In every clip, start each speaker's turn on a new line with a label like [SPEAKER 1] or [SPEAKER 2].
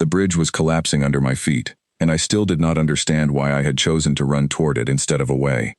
[SPEAKER 1] The bridge was collapsing under my feet, and I still did not understand why I had chosen to run toward it instead of away.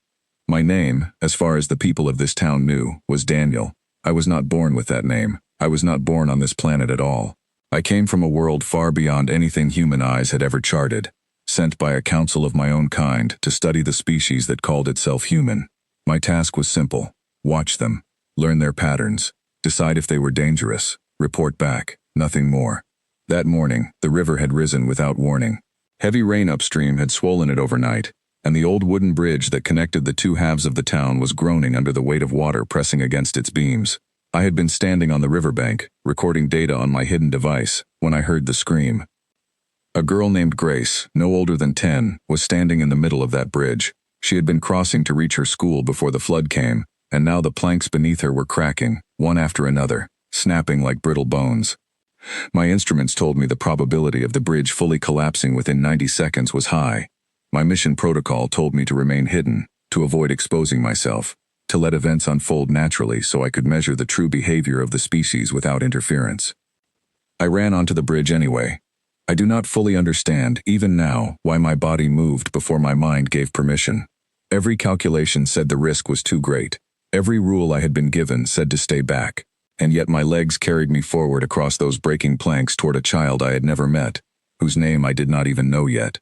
[SPEAKER 1] My name, as far as the people of this town knew, was Daniel. I was not born with that name. I was not born on this planet at all. I came from a world far beyond anything human eyes had ever charted, sent by a council of my own kind to study the species that called itself human. My task was simple: watch them, learn their patterns, decide if they were dangerous, report back, nothing more. That morning, the river had risen without warning. Heavy rain upstream had swollen it overnight, and the old wooden bridge that connected the two halves of the town was groaning under the weight of water pressing against its beams. I had been standing on the riverbank, recording data on my hidden device, when I heard the scream. A girl named Grace, no older than 10, was standing in the middle of that bridge. She had been crossing to reach her school before the flood came, and now the planks beneath her were cracking, one after another, snapping like brittle bones. My instruments told me the probability of the bridge fully collapsing within 90 seconds was high. My mission protocol told me to remain hidden, to avoid exposing myself, to let events unfold naturally so I could measure the true behavior of the species without interference. I ran onto the bridge anyway. I do not fully understand, even now, why my body moved before my mind gave permission. Every calculation said the risk was too great. Every rule I had been given said to stay back. And yet my legs carried me forward across those breaking planks toward a child I had never met, whose name I did not even know yet.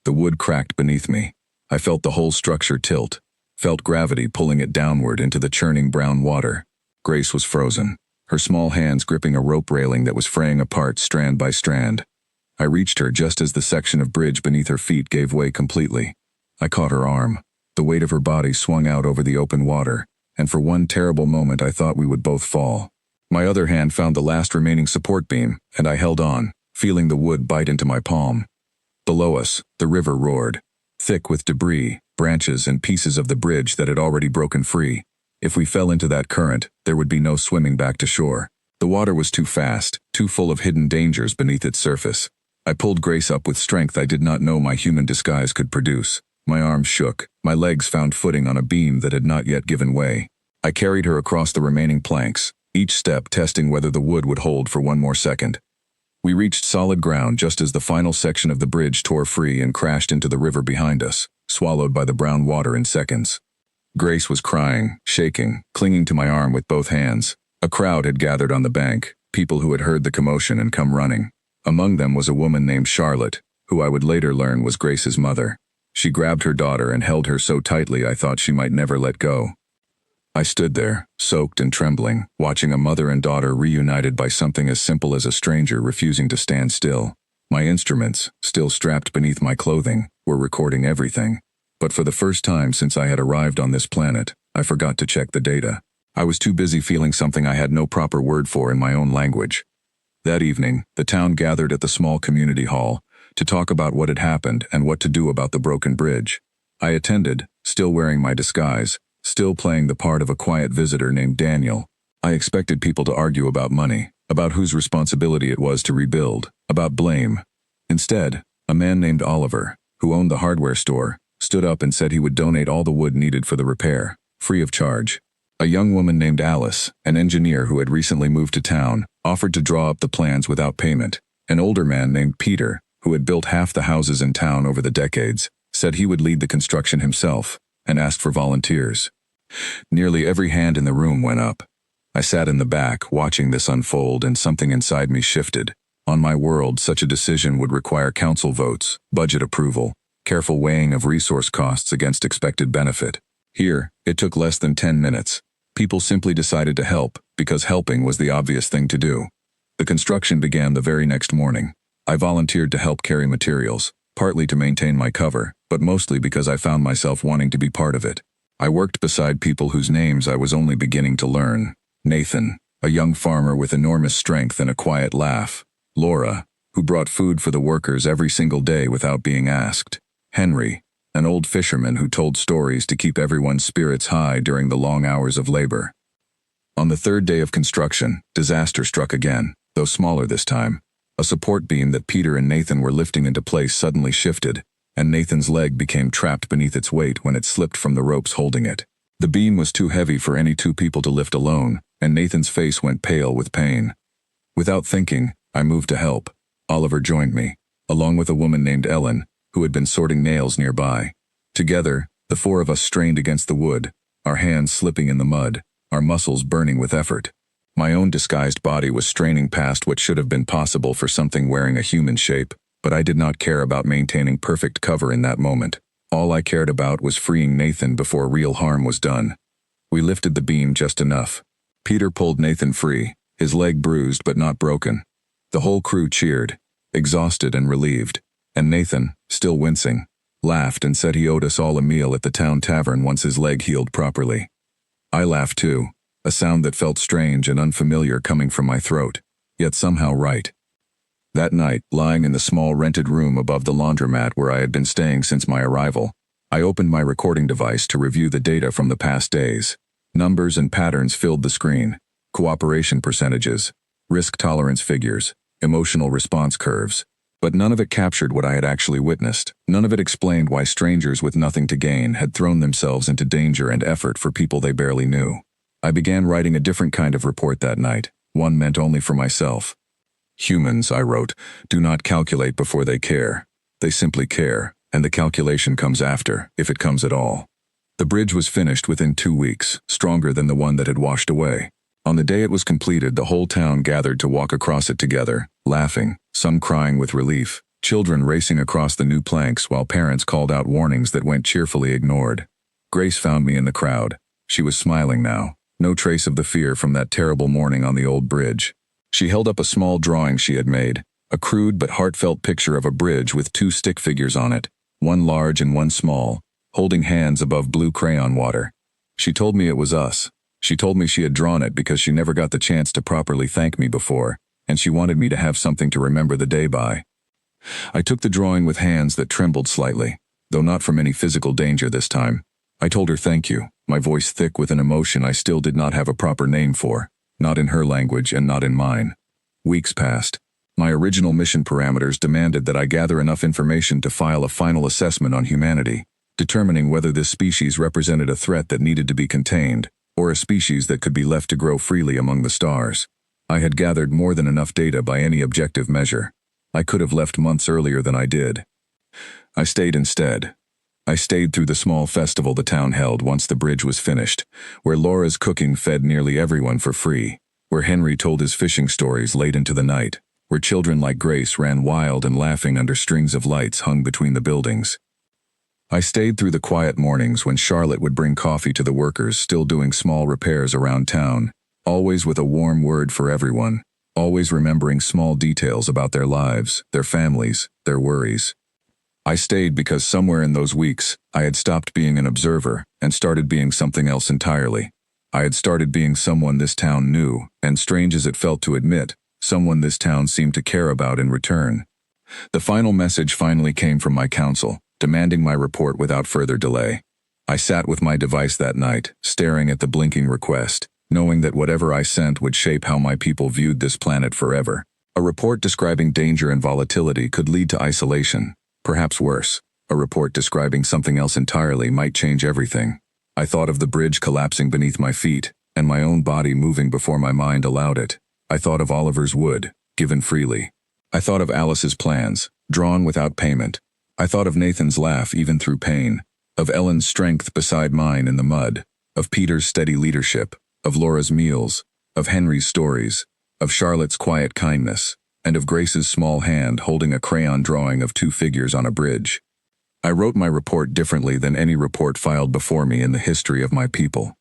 [SPEAKER 1] The wood cracked beneath me. I felt the whole structure tilt, felt gravity pulling it downward into the churning brown water. Grace was frozen, her small hands gripping a rope railing that was fraying apart strand by strand. I reached her just as the section of bridge beneath her feet gave way completely. I caught her arm. The weight of her body swung out over the open water, and for one terrible moment I thought we would both fall. My other hand found the last remaining support beam, and I held on, feeling the wood bite into my palm. Below us, the river roared, thick with debris, branches, and pieces of the bridge that had already broken free. If we fell into that current, there would be no swimming back to shore. The water was too fast, too full of hidden dangers beneath its surface. I pulled Grace up with strength I did not know my human disguise could produce. My arms shook, my legs found footing on a beam that had not yet given way. I carried her across the remaining planks, each step testing whether the wood would hold for one more second. We reached solid ground just as the final section of the bridge tore free and crashed into the river behind us, swallowed by the brown water in seconds. Grace was crying, shaking, clinging to my arm with both hands. A crowd had gathered on the bank, people who had heard the commotion and come running. Among them was a woman named Charlotte, who I would later learn was Grace's mother. She grabbed her daughter and held her so tightly I thought she might never let go. I stood there, soaked and trembling, watching a mother and daughter reunited by something as simple as a stranger refusing to stand still. My instruments, still strapped beneath my clothing, were recording everything. But for the first time since I had arrived on this planet, I forgot to check the data. I was too busy feeling something I had no proper word for in my own language. That evening, the town gathered at the small community hall to talk about what had happened and what to do about the broken bridge. I attended, still wearing my disguise, still playing the part of a quiet visitor named Daniel. I expected people to argue about money, about whose responsibility it was to rebuild, about blame. Instead, a man named Oliver, who owned the hardware store, stood up and said he would donate all the wood needed for the repair, free of charge. A young woman named Alice, an engineer who had recently moved to town, offered to draw up the plans without payment. An older man named Peter, who had built half the houses in town over the decades, said he would lead the construction himself, and asked for volunteers. Nearly every hand in the room went up. I sat in the back, watching this unfold, and something inside me shifted. On my world, such a decision would require council votes, budget approval, careful weighing of resource costs against expected benefit. Here, it took less than 10 minutes. People simply decided to help, because helping was the obvious thing to do. The construction began the very next morning. I volunteered to help carry materials, partly to maintain my cover, but mostly because I found myself wanting to be part of it. I worked beside people whose names I was only beginning to learn. Nathan, a young farmer with enormous strength and a quiet laugh. Laura, who brought food for the workers every single day without being asked. Henry, an old fisherman who told stories to keep everyone's spirits high during the long hours of labor. On the third day of construction, disaster struck again, though smaller this time. A support beam that Peter and Nathan were lifting into place suddenly shifted, and Nathan's leg became trapped beneath its weight when it slipped from the ropes holding it. The beam was too heavy for any two people to lift alone, and Nathan's face went pale with pain. Without thinking, I moved to help. Oliver joined me, along with a woman named Ellen, who had been sorting nails nearby. Together, the four of us strained against the wood, our hands slipping in the mud, our muscles burning with effort. My own disguised body was straining past what should have been possible for something wearing a human shape, but I did not care about maintaining perfect cover in that moment. All I cared about was freeing Nathan before real harm was done. We lifted the beam just enough. Peter pulled Nathan free, his leg bruised but not broken. The whole crew cheered, exhausted and relieved, and Nathan, still wincing, laughed and said he owed us all a meal at the town tavern once his leg healed properly. I laughed too, a sound that felt strange and unfamiliar coming from my throat, yet somehow right. That night, lying in the small rented room above the laundromat where I had been staying since my arrival, I opened my recording device to review the data from the past days. Numbers and patterns filled the screen: cooperation percentages, risk tolerance figures, emotional response curves. But none of it captured what I had actually witnessed. None of it explained why strangers with nothing to gain had thrown themselves into danger and effort for people they barely knew. I began writing a different kind of report that night, one meant only for myself. Humans, I wrote, do not calculate before they care. They simply care, and the calculation comes after, if it comes at all. The bridge was finished within 2 weeks, stronger than the one that had washed away. On the day it was completed, the whole town gathered to walk across it together, laughing, some crying with relief, children racing across the new planks while parents called out warnings that went cheerfully ignored. Grace found me in the crowd. She was smiling now, no trace of the fear from that terrible morning on the old bridge. She held up a small drawing she had made, a crude but heartfelt picture of a bridge with 2 stick figures on it, one large and one small, holding hands above blue crayon water. She told me it was us. She told me she had drawn it because she never got the chance to properly thank me before, and she wanted me to have something to remember the day by. I took the drawing with hands that trembled slightly, though not from any physical danger this time. I told her thank you, my voice thick with an emotion I still did not have a proper name for, not in her language and not in mine. Weeks passed. My original mission parameters demanded that I gather enough information to file a final assessment on humanity, determining whether this species represented a threat that needed to be contained, or a species that could be left to grow freely among the stars. I had gathered more than enough data by any objective measure. I could have left months earlier than I did. I stayed instead. I stayed through the small festival the town held once the bridge was finished, where Laura's cooking fed nearly everyone for free, where Henry told his fishing stories late into the night, where children like Grace ran wild and laughing under strings of lights hung between the buildings. I stayed through the quiet mornings when Charlotte would bring coffee to the workers still doing small repairs around town, always with a warm word for everyone, always remembering small details about their lives, their families, their worries. I stayed because somewhere in those weeks, I had stopped being an observer and started being something else entirely. I had started being someone this town knew, and strange as it felt to admit, someone this town seemed to care about in return. The final message finally came from my council, demanding my report without further delay. I sat with my device that night, staring at the blinking request, knowing that whatever I sent would shape how my people viewed this planet forever. A report describing danger and volatility could lead to isolation. Perhaps worse, a report describing something else entirely might change everything. I thought of the bridge collapsing beneath my feet, and my own body moving before my mind allowed it. I thought of Oliver's wood, given freely. I thought of Alice's plans, drawn without payment. I thought of Nathan's laugh even through pain, of Ellen's strength beside mine in the mud, of Peter's steady leadership, of Laura's meals, of Henry's stories, of Charlotte's quiet kindness, and of Grace's small hand holding a crayon drawing of 2 figures on a bridge. I wrote my report differently than any report filed before me in the history of my people.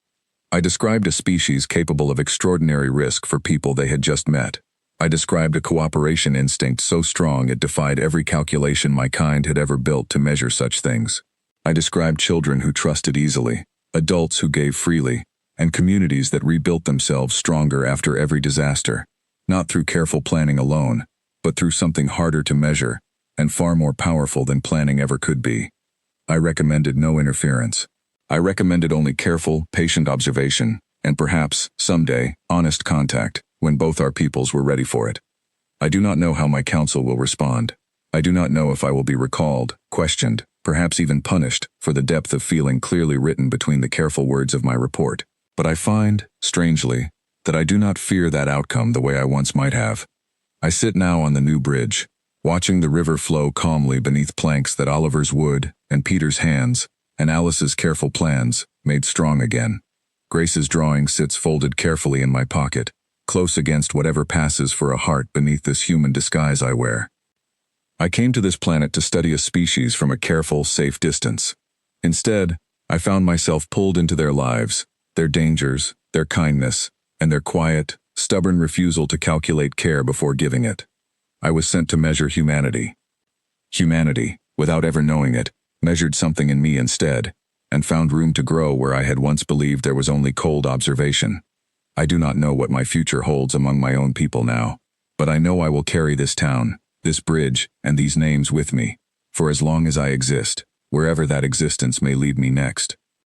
[SPEAKER 1] I described a species capable of extraordinary risk for people they had just met. I described a cooperation instinct so strong it defied every calculation my kind had ever built to measure such things. I described children who trusted easily, adults who gave freely, and communities that rebuilt themselves stronger after every disaster. Not through careful planning alone, but through something harder to measure, and far more powerful than planning ever could be. I recommended no interference. I recommended only careful, patient observation, and perhaps, someday, honest contact, when both our peoples were ready for it. I do not know how my council will respond. I do not know if I will be recalled, questioned, perhaps even punished, for the depth of feeling clearly written between the careful words of my report. But I find, strangely, that I do not fear that outcome the way I once might have. I sit now on the new bridge, watching the river flow calmly beneath planks that Oliver's wood, and Peter's hands, and Alice's careful plans, made strong again. Grace's drawing sits folded carefully in my pocket, close against whatever passes for a heart beneath this human disguise I wear. I came to this planet to study a species from a careful, safe distance. Instead, I found myself pulled into their lives, their dangers, their kindness, and their quiet, stubborn refusal to calculate care before giving it. I was sent to measure humanity. Humanity, without ever knowing it, measured something in me instead, and found room to grow where I had once believed there was only cold observation. I do not know what my future holds among my own people now, but I know I will carry this town, this bridge, and these names with me, for as long as I exist, wherever that existence may lead me next.